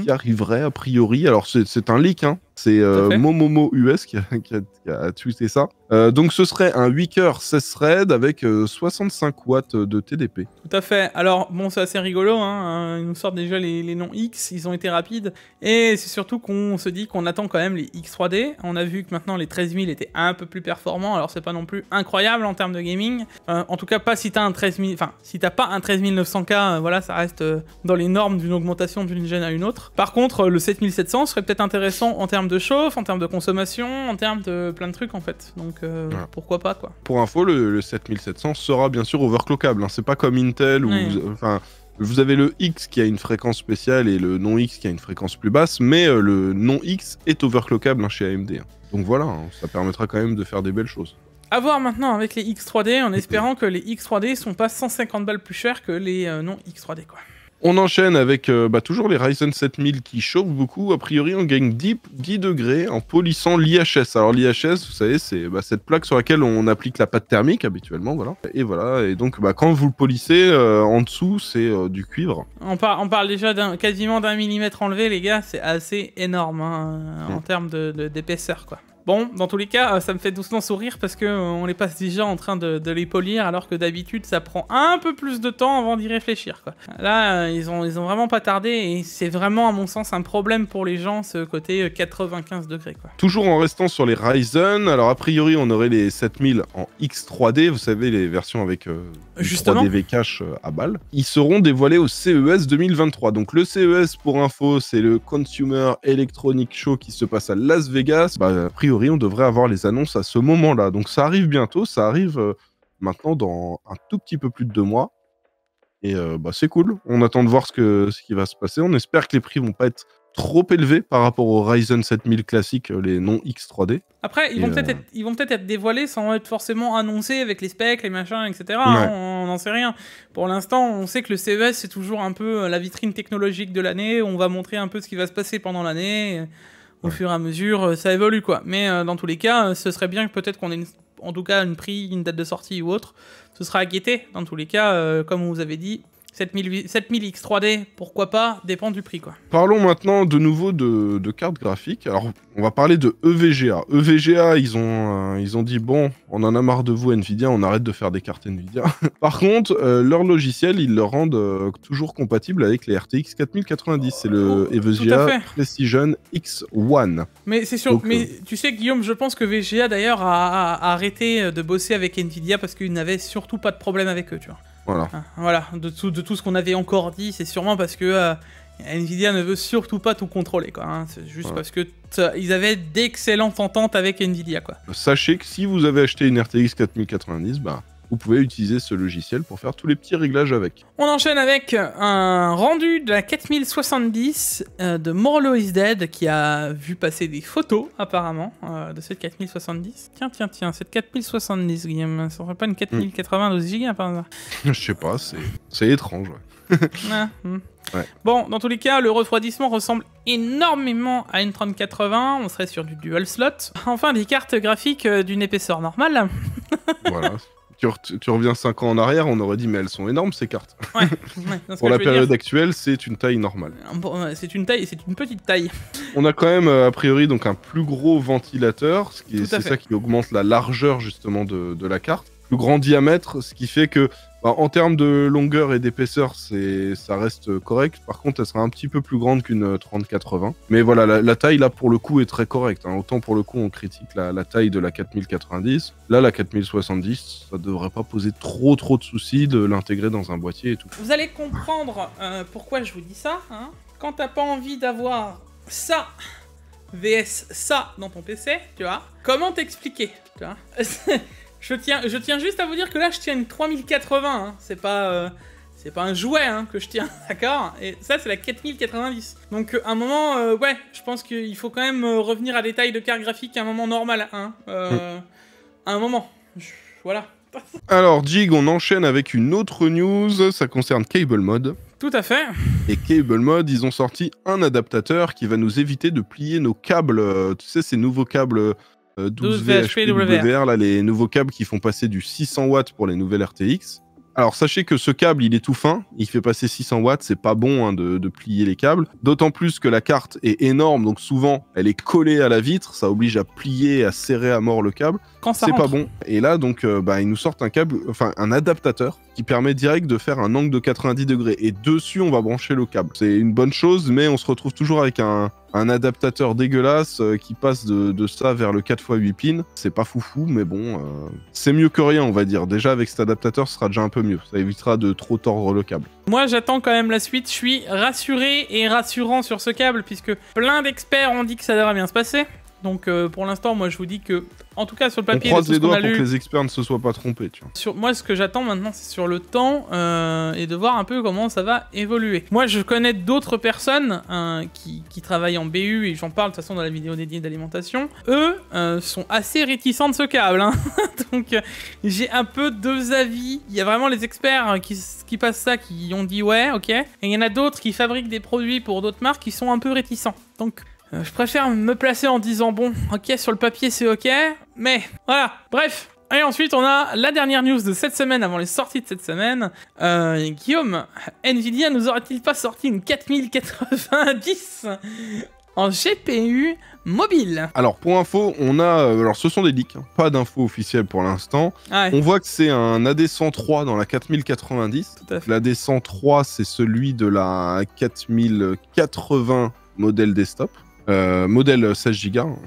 qui arriverait a priori. Alors, c'est un leak, hein. C'est Momomo US qui a tweeté ça. Donc ce serait un 8 cœurs 16 threads avec 65 watts de TDP. Tout à fait. Alors bon, c'est assez rigolo, hein. Ils nous sortent déjà les noms X, ils ont été rapides. Et c'est surtout qu'on se dit qu'on attend quand même les X3D. On a vu que maintenant les 13000 étaient un peu plus performants, alors c'est pas non plus incroyable en termes de gaming. En tout cas pas si t'as un 13000... Enfin, si t'as pas un 13900K, voilà, ça reste dans les normes d'une augmentation d'une gène à une autre. Par contre, le 7700 serait peut-être intéressant en termes de chauffe, en termes de consommation, en termes de plein de trucs en fait. Donc pourquoi pas quoi. Pour info, le 7700 sera bien sûr overclockable. Hein. C'est pas comme Intel où vous avez le X qui a une fréquence spéciale et le non X qui a une fréquence plus basse, mais le non X est overclockable chez AMD. Hein. Donc voilà, hein, ça permettra quand même de faire des belles choses. A voir maintenant avec les X3D en espérant que les X3D sont pas 150 balles plus chers que les non X3D quoi. On enchaîne avec toujours les Ryzen 7000 qui chauffent beaucoup. A priori, on gagne 10 degrés en polissant l'IHS. Alors l'IHS, vous savez, c'est cette plaque sur laquelle on applique la pâte thermique habituellement. Voilà. Et voilà. Et donc, quand vous le polissez, en dessous, c'est du cuivre. On parle déjà quasiment d'un millimètre enlevé, les gars. C'est assez énorme en termes d'épaisseur, quoi. Bon, dans tous les cas, ça me fait doucement sourire parce que on les passe déjà en train de les polir, alors que d'habitude, ça prend un peu plus de temps avant d'y réfléchir, quoi. Là, ils ont vraiment pas tardé et c'est vraiment, à mon sens, un problème pour les gens, ce côté 95 degrés, quoi. Toujours en restant sur les Ryzen, alors a priori, on aurait les 7000 en X3D, vous savez, les versions avec 3D V-Cache à balles. Ils seront dévoilés au CES 2023. Donc le CES, pour info, c'est le Consumer Electronic Show qui se passe à Las Vegas. A priori, on devrait avoir les annonces à ce moment-là. Donc ça arrive bientôt, ça arrive maintenant dans un tout petit peu plus de 2 mois. Et c'est cool. On attend de voir ce qui va se passer. On espère que les prix vont pas être trop élevés par rapport aux Ryzen 7000 classiques, les non X3D. Après, ils vont peut-être être dévoilés sans être forcément annoncés avec les specs, les machins, etc. Ouais. Hein, on n'en sait rien. Pour l'instant, on sait que le CES, c'est toujours un peu la vitrine technologique de l'année. On va montrer un peu ce qui va se passer pendant l'année. Au fur et à mesure, ça évolue, quoi. Mais dans tous les cas, ce serait bien que peut-être qu'on ait en tout cas une date de sortie ou autre. Ce sera à guetter, dans tous les cas, comme on vous avait dit. 7000X 3D, pourquoi pas, dépend du prix, quoi. Parlons maintenant de nouveau de cartes graphiques. Alors, on va parler de EVGA. EVGA, ils ont dit, bon, on en a marre de vous, Nvidia, on arrête de faire des cartes Nvidia. Par contre, leur logiciel, ils le rendent toujours compatible avec les RTX 4090. C'est le EVGA Precision X1. Mais c'est sûr, mais tu sais, Guillaume, je pense que VGA, d'ailleurs, a arrêté de bosser avec Nvidia parce qu'ils n'avaient surtout pas de problème avec eux, tu vois. Voilà, de tout ce qu'on avait encore dit, c'est sûrement parce que Nvidia ne veut surtout pas tout contrôler, quoi. Hein. C'est juste parce que ils avaient d'excellentes ententes avec Nvidia, quoi. Sachez que si vous avez acheté une RTX 4090, bah, vous pouvez utiliser ce logiciel pour faire tous les petits réglages avec. On enchaîne avec un rendu de la 4070 de Morlo is Dead qui a vu passer des photos apparemment de cette 4070. Tiens, cette 4070, Guillaume, ça serait pas une 4080 12 Go par hasard? Je sais pas, c'est étrange, ouais. Ouais. Bon, dans tous les cas, le refroidissement ressemble énormément à une 3080, on serait sur du dual slot. Enfin, des cartes graphiques d'une épaisseur normale. Voilà. Tu reviens 5 ans en arrière, on aurait dit mais elles sont énormes ces cartes. Ouais, pour la période actuelle, c'est une taille normale. Bon, c'est une petite taille. On a quand même a priori donc un plus gros ventilateur, c'est ça qui augmente la largeur justement de la carte. Plus grand diamètre, ce qui fait que en termes de longueur et d'épaisseur, ça reste correct. Par contre, elle sera un petit peu plus grande qu'une 3080. Mais voilà, la taille là pour le coup est très correcte. Hein. Autant pour le coup on critique la taille de la 4090. Là, la 4070, ça devrait pas poser trop de soucis de l'intégrer dans un boîtier et tout. Vous allez comprendre pourquoi je vous dis ça. Hein. Quand t'as pas envie d'avoir ça vs ça dans ton PC, tu vois, comment t'expliquer, tu vois. Je tiens juste à vous dire que là, je tiens une 3080, hein. C'est pas un jouet hein, que je tiens, d'accord? Et ça, c'est la 4090. Donc, à un moment, ouais, je pense qu'il faut quand même revenir à des tailles de carte graphique à un moment normal, hein. À un moment. Voilà. Alors, Jig, on enchaîne avec une autre news, ça concerne Cable Mod. Tout à fait. Et Cable Mod, ils ont sorti un adaptateur qui va nous éviter de plier nos câbles, tu sais, ces nouveaux câbles... 12 VHP WR, là, les nouveaux câbles qui font passer du 600 watts pour les nouvelles RTX. Alors sachez que ce câble il est tout fin, il fait passer 600 watts, c'est pas bon hein, de plier les câbles. D'autant plus que la carte est énorme, donc souvent elle est collée à la vitre, ça oblige à plier, à serrer à mort le câble. C'est pas bon. Et là donc ils nous sortent un câble, enfin un adaptateur qui permet direct de faire un angle de 90 degrés. Et dessus on va brancher le câble. C'est une bonne chose, mais on se retrouve toujours avec un adaptateur dégueulasse qui passe de ça vers le 4x8 pins. C'est pas foufou, mais bon, c'est mieux que rien, on va dire. Déjà, avec cet adaptateur, ce sera déjà un peu mieux. Ça évitera de trop tordre le câble. Moi, j'attends quand même la suite. Je suis rassuré et rassurant sur ce câble, puisque plein d'experts ont dit que ça devrait bien se passer. Donc, pour l'instant, moi, je vous dis que, en tout cas, sur le papier... On croise les doigts pour que les experts ne se soient pas trompés, tu vois. Moi, ce que j'attends maintenant, c'est sur le temps et de voir un peu comment ça va évoluer. Moi, je connais d'autres personnes qui travaillent en BU, et j'en parle de toute façon dans la vidéo dédiée d'alimentation. Eux sont assez réticents de ce câble. Hein. Donc, j'ai un peu deux avis. Il y a vraiment les experts qui passent ça, qui ont dit ouais, ok. Et il y en a d'autres qui fabriquent des produits pour d'autres marques qui sont un peu réticents. Donc... je préfère me placer en disant bon, ok, sur le papier c'est ok, mais voilà, bref. Et ensuite on a la dernière news de cette semaine avant les sorties de cette semaine. Guillaume, Nvidia nous aurait-il pas sorti une 4090 en GPU mobile? Alors pour info, on a, alors ce sont des leaks, hein, pas d'infos officielles pour l'instant. Ouais. On voit que c'est un AD103 dans la 4090. L'AD103 c'est celui de la 4080 modèle desktop. Modèle 16 Go,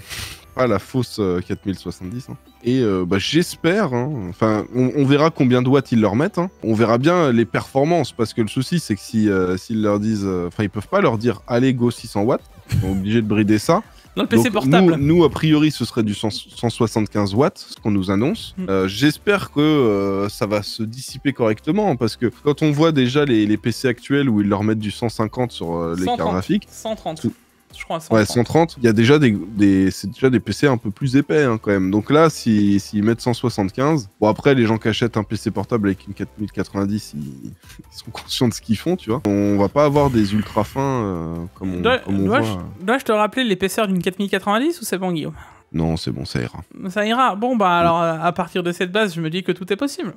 pas la fausse 4070. Hein. Et j'espère, hein, enfin, on verra combien de watts ils leur mettent. Hein. On verra bien les performances, parce que le souci, c'est que s'ils leur disent, enfin, ils peuvent pas leur dire, allez, go 600 watts. Ils sont obligés de brider ça. Dans le PC donc, portable. Nous, a priori, ce serait du 175 watts, ce qu'on nous annonce. J'espère que ça va se dissiper correctement, parce que quand on voit déjà les PC actuels où ils leur mettent du 150 sur les cartes graphiques... 130. Je crois 130. Ouais, 130. Il y a déjà c'est déjà des PC un peu plus épais hein, quand même. Donc là, s'ils mettent 175, bon après les gens qui achètent un PC portable avec une 4090, ils sont conscients de ce qu'ils font, tu vois. On va pas avoir des ultra fins comme on voit. Dois-je te rappeler l'épaisseur d'une 4090 ou c'est bon, Guillaume? Non, c'est bon, ça ira. Ça ira. Bon bah alors à partir de cette base, je me dis que tout est possible.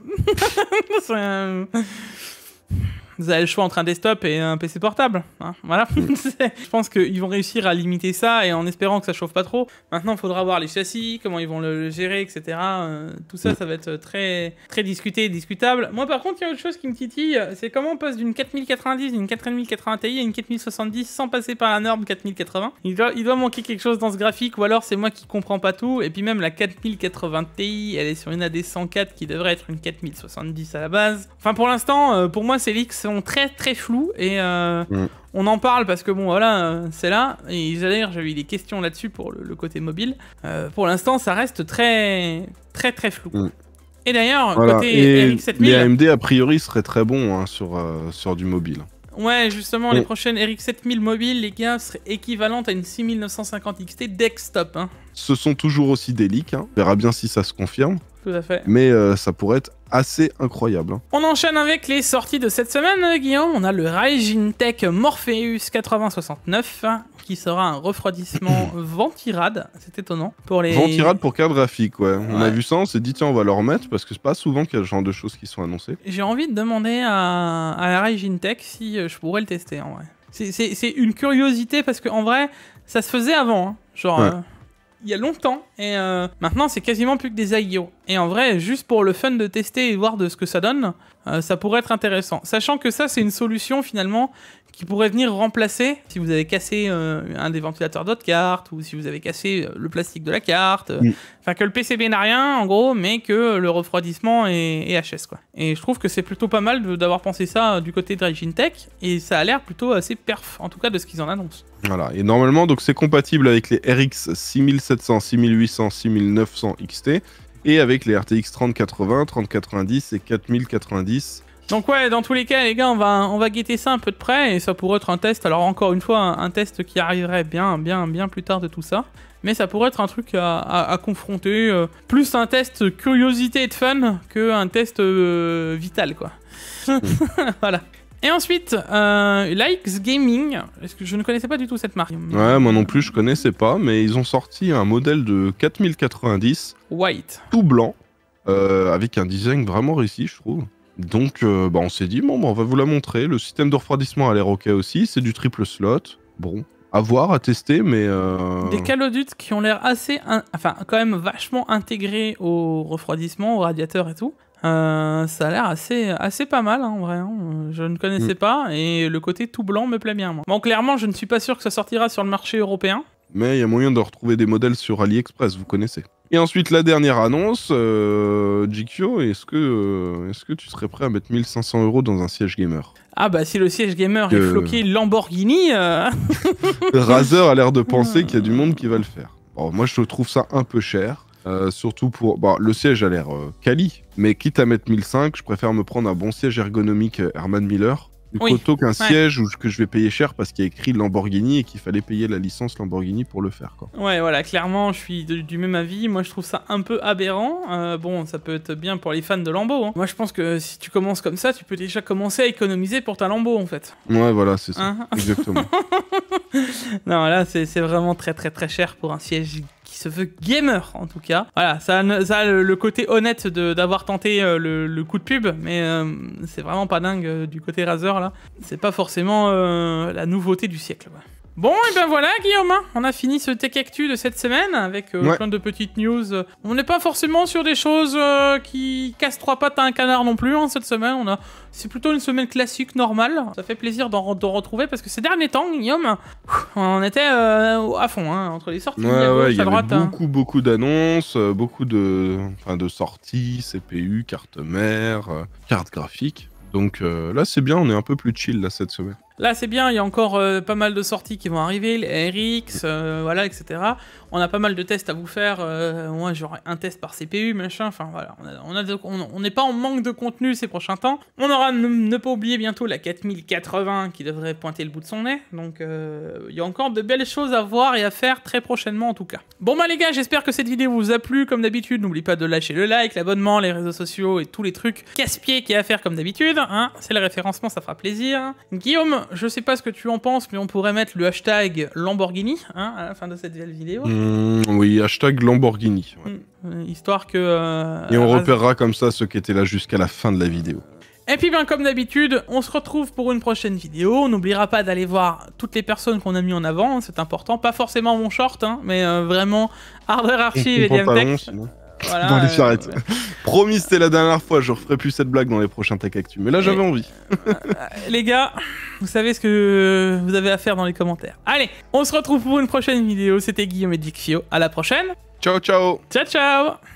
Vous avez le choix entre un desktop et un PC portable. Hein, voilà. Je pense qu'ils vont réussir à limiter ça et en espérant que ça chauffe pas trop. Maintenant, il faudra voir les châssis, comment ils vont le gérer, etc. Tout ça, ça va être très, très discuté et discutable. Moi, par contre, il y a autre chose qui me titille. C'est comment on passe d'une 4090, d'une 4080 Ti à une 4070 sans passer par la norme 4080. Il doit manquer quelque chose dans ce graphique, ou alors c'est moi qui comprends pas tout. Et puis même la 4080 Ti, elle est sur une AD 104 qui devrait être une 4070 à la base. Enfin, pour l'instant, pour moi, ces leaks sont très très flous et on en parle parce que bon, voilà, c'est là. Et d'ailleurs, j'ai eu des questions là-dessus pour le côté mobile. Pour l'instant, ça reste très très très flou. Et d'ailleurs, voilà. Côté RX 7000... Les AMD, a priori, seraient très bons hein, sur du mobile. Ouais, justement, les prochaines RX 7000 mobiles, les gars, seraient équivalentes à une 6950 XT desktop. Hein. Ce sont toujours aussi des leaks, hein. On verra bien si ça se confirme. Tout à fait. Mais ça pourrait être assez incroyable. Hein. On enchaîne avec les sorties de cette semaine, Guillaume. On a le Ryzen Tech Morpheus 8069 qui sera un refroidissement ventirad. C'est étonnant. Pour les... Ventirad pour carte graphique, ouais. On a vu ça, on s'est dit tiens, on va le remettre parce que c'est pas souvent qu'il y a ce genre de choses qui sont annoncées. J'ai envie de demander à la Ryzen Tech si je pourrais le tester en vrai. C'est une curiosité parce qu'en vrai, ça se faisait avant. Hein. Genre... il y a longtemps, et maintenant c'est quasiment plus que des AIO. Et en vrai, juste pour le fun de tester et voir de ce que ça donne, ça pourrait être intéressant. Sachant que ça, c'est une solution finalement qui pourrait venir remplacer si vous avez cassé un des ventilateurs d'autres cartes, ou si vous avez cassé le plastique de la carte. Enfin, que le PCB n'a rien, en gros, mais que le refroidissement est HS, quoi. Et je trouve que c'est plutôt pas mal d'avoir pensé ça du côté de Ryzen Tech, et ça a l'air plutôt assez perf, en tout cas de ce qu'ils en annoncent. Voilà, et normalement, donc c'est compatible avec les RX 6700, 6800, 6900 XT, et avec les RTX 3080, 3090 et 4090. Donc ouais, dans tous les cas, les gars, on va guetter ça un peu de près, et ça pourrait être un test. Alors encore une fois, un test qui arriverait bien plus tard de tout ça. Mais ça pourrait être un truc à confronter, plus un test curiosité et de fun qu'un test vital, quoi. Voilà. Et ensuite, Likes Gaming, est-ce que je ne connaissais pas du tout cette marque. Ouais, moi non plus, je connaissais pas, mais ils ont sorti un modèle de 4090. White. Tout blanc, avec un design vraiment réussi, je trouve. Donc, on s'est dit, bon, on va vous la montrer. Le système de refroidissement a l'air ok aussi, c'est du triple slot. Bon, à voir, à tester, mais... Des caloducs qui ont l'air assez... Enfin, quand même vachement intégrés au refroidissement, au radiateur et tout. Ça a l'air assez pas mal, hein, en vrai. Hein. Je ne connaissais pas, et le côté tout blanc me plaît bien, moi. Bon, clairement, je ne suis pas sûr que ça sortira sur le marché européen. Mais il y a moyen de retrouver des modèles sur AliExpress, vous connaissez. Et ensuite, la dernière annonce, GQ, est-ce que tu serais prêt à mettre 1500 € dans un siège gamer? Ah bah si le siège gamer est floqué Lamborghini... Razer a l'air de penser qu'il y a du monde qui va le faire. Bon, moi, je trouve ça un peu cher. Surtout pour... Bon, le siège a l'air quali, mais quitte à mettre 1500, je préfère me prendre un bon siège ergonomique Herman Miller, plutôt qu'un siège que je vais payer cher parce qu'il y a écrit Lamborghini et qu'il fallait payer la licence Lamborghini pour le faire, quoi. Ouais, voilà, clairement, je suis du même avis. Moi, je trouve ça un peu aberrant. Bon, ça peut être bien pour les fans de Lambo. Hein. Moi, je pense que si tu commences comme ça, tu peux déjà commencer à économiser pour ta Lambo, en fait. Ouais, voilà, c'est ça. Hein. Exactement. Non, là, c'est vraiment très, très, très cher pour un siège qui se veut gamer, en tout cas. Voilà, ça a le côté honnête d'avoir tenté le coup de pub, mais c'est vraiment pas dingue du côté Razer, là. C'est pas forcément la nouveauté du siècle, ouais. Bon, et ben voilà, Guillaume, on a fini ce Tech Actu de cette semaine avec plein de petites news. On n'est pas forcément sur des choses qui cassent trois pattes à un canard non plus, hein, cette semaine. C'est plutôt une semaine classique, normale. Ça fait plaisir d'en retrouver parce que ces derniers temps, Guillaume, on était à fond, hein, entre les sorties à gauche, à droite. Il y avait beaucoup d'annonces, beaucoup de sorties, CPU, carte mère, carte graphique. Donc là, c'est bien, on est un peu plus chill là, cette semaine. Là, c'est bien, il y a encore pas mal de sorties qui vont arriver, les RX, voilà, etc. On a pas mal de tests à vous faire. Moi, j'aurai un test par CPU, machin. Enfin, voilà, on n'est pas en manque de contenu ces prochains temps. On aura, ne pas oublier, bientôt la 4080 qui devrait pointer le bout de son nez. Donc, il y a encore de belles choses à voir et à faire très prochainement, en tout cas. Bon, bah les gars, j'espère que cette vidéo vous a plu. Comme d'habitude, n'oubliez pas de lâcher le like, l'abonnement, les réseaux sociaux et tous les trucs casse-pieds qu'il y a à faire comme d'habitude. Hein. C'est le référencement, ça fera plaisir. Guillaume, je sais pas ce que tu en penses, mais on pourrait mettre le hashtag Lamborghini hein, à la fin de cette vidéo. Oui, hashtag Lamborghini. Ouais. Histoire que... et on repérera comme ça ceux qui étaient là jusqu'à la fin de la vidéo. Et puis ben comme d'habitude, on se retrouve pour une prochaine vidéo. On n'oubliera pas d'aller voir toutes les personnes qu'on a mis en avant, c'est important. Pas forcément mon short, hein, mais vraiment Hardware Archive et Diamtech. Voilà, dans les charrettes. Promis, c'était la dernière fois, je referai plus cette blague dans les prochains Tech Actu. Mais là, j'avais envie. Les gars, vous savez ce que vous avez à faire dans les commentaires. Allez, on se retrouve pour une prochaine vidéo. C'était Guillaume et Dicfio. À la prochaine. Ciao, ciao. Ciao, ciao.